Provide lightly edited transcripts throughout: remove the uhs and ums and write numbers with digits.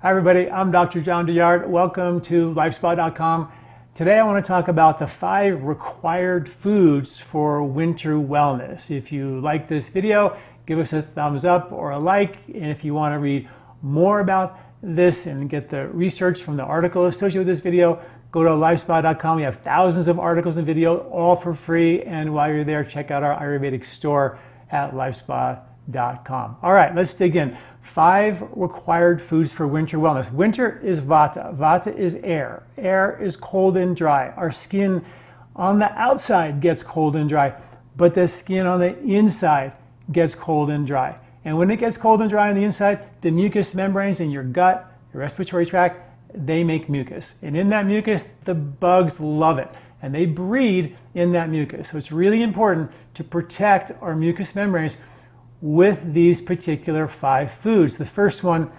Hi everybody, I'm Dr. John Douillard. Welcome to LifeSpa.com. Today I want to talk about the 5 required foods for winter wellness. If you like this video, give us a thumbs up or a like. And if you want to read more about this and get the research from the article associated with this video, go to LifeSpa.com. We have thousands of articles and video, all for free. And while you're there, check out our Ayurvedic store at LifeSpa.com. All right, let's dig in. 5 required foods for winter wellness. Winter is Vata. Vata is air. Air is cold and dry. Our skin on the outside gets cold and dry, but the skin on the inside gets cold and dry. And when it gets cold and dry on the inside, the mucous membranes in your gut, your respiratory tract, they make mucus. And in that mucus, the bugs love it. And they breed in that mucus. So it's really important to protect our mucous membranes with these particular 5 foods. The first one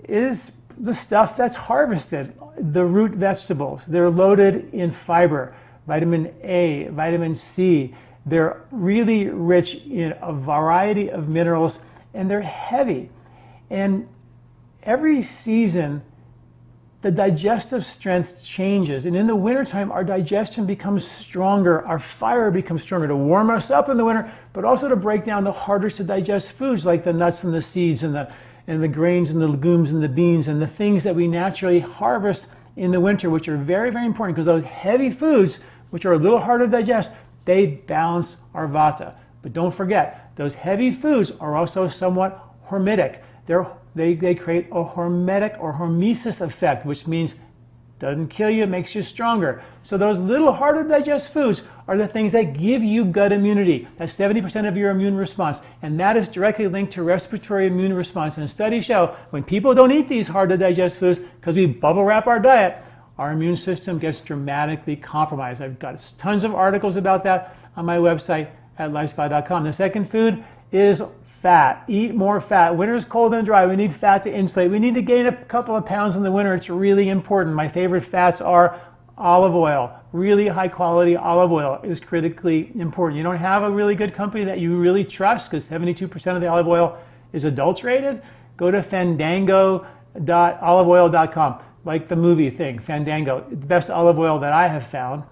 is the stuff that's harvested, the root vegetables. They're loaded in fiber, vitamin A, vitamin C. They're really rich in a variety of minerals, and they're heavy. And every season, the digestive strength changes. And in the wintertime, our digestion becomes stronger. Our fire becomes stronger to warm us up in the winter, but also to break down the harder to digest foods like the nuts and the seeds and the grains and the legumes and the beans and the things that we naturally harvest in the winter, which are very, very important because those heavy foods, which are a little harder to digest, they balance our Vata. But don't forget, those heavy foods are also somewhat hormetic. They create a hormetic or hormesis effect, which means doesn't kill you, makes you stronger. So those little harder to digest foods are the things that give you gut immunity. That's 70% of your immune response. And that is directly linked to respiratory immune response. And studies show when people don't eat these hard to digest foods because we bubble wrap our diet, our immune system gets dramatically compromised. I've got tons of articles about that on my website at lifespa.com. The second food is fat. Eat more fat. Winter is cold and dry. We need fat to insulate. We need to gain a couple of pounds in the winter. It's really important. My favorite fats are olive oil. Really high quality olive oil is critically important. You don't have a really good company that you really trust because 72% of the olive oil is adulterated. Go to fandango.oliveoil.com, like the movie thing, Fandango. It's the best olive oil that I have found.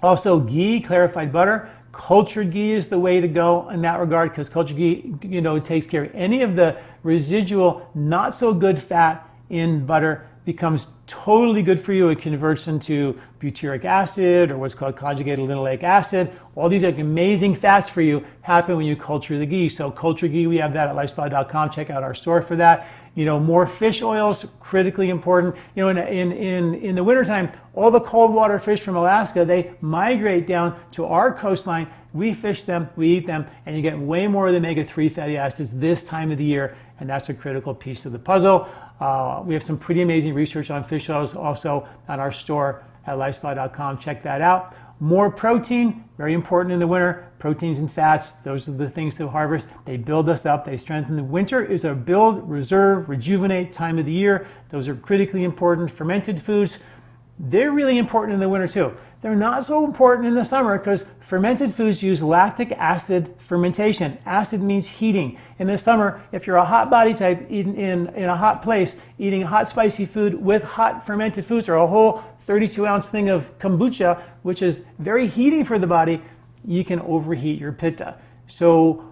Also ghee, clarified butter. Cultured ghee is the way to go in that regard because cultured ghee, takes care of any of the residual not so good fat in butter becomes totally good for you. It converts into butyric acid or what's called conjugated linoleic acid. All these amazing fats for you happen when you culture the ghee. So cultured ghee, we have that at lifespa.com. Check out our store for that. More fish oils, critically important. In the wintertime, all the cold water fish from Alaska, they migrate down to our coastline. We fish them, we eat them, and you get way more of the omega-3 fatty acids this time of the year, and that's a critical piece of the puzzle. We have some pretty amazing research on fish oils also on our store at lifespa.com. Check that out. More protein, very important in the winter. Proteins and fats, those are the things to harvest. They build us up, they strengthen. The winter is a build, reserve, rejuvenate time of the year. Those are critically important. Fermented foods, they're really important in the winter too. They're not so important in the summer because fermented foods use lactic acid fermentation. Acid means heating. In the summer, if you're a hot body type in a hot place, eating hot spicy food with hot fermented foods or a whole 32-ounce thing of kombucha, which is very heating for the body, you can overheat your pitta. So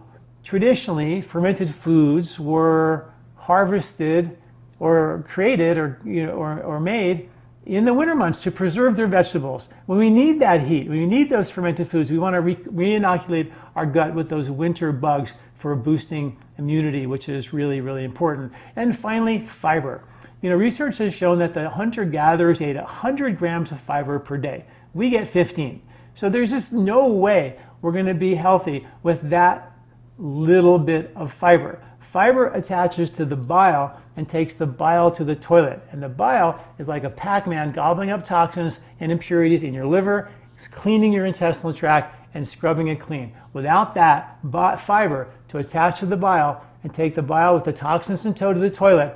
traditionally, fermented foods were harvested or created or made in the winter months to preserve their vegetables. When we need that heat, when we need those fermented foods, we want to re-inoculate our gut with those winter bugs for boosting immunity, which is really, really important. And finally, fiber. Research has shown that the hunter-gatherers ate 100 grams of fiber per day. We get 15. So there's just no way we're going to be healthy with that little bit of fiber. Fiber attaches to the bile and takes the bile to the toilet. And the bile is like a Pac-Man gobbling up toxins and impurities in your liver, cleaning your intestinal tract, and scrubbing it clean. Without that fiber to attach to the bile and take the bile with the toxins in tow to the toilet,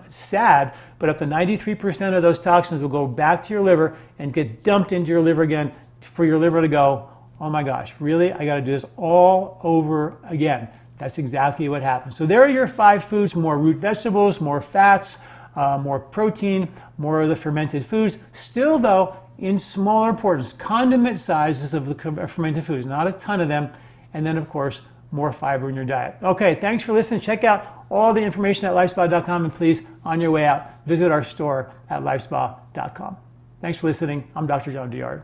sad, but up to 93% of those toxins will go back to your liver and get dumped into your liver again for your liver to go, oh my gosh, really? I got to do this all over again. That's exactly what happens. So there are your 5 foods: more root vegetables, more fats, more protein, more of the fermented foods. Still though, in smaller portions, condiment sizes of the fermented foods, not a ton of them. And then of course, more fiber in your diet. Okay, thanks for listening. Check out all the information at LifeSpa.com, and please, on your way out, visit our store at LifeSpa.com. Thanks for listening. I'm Dr. John Douillard.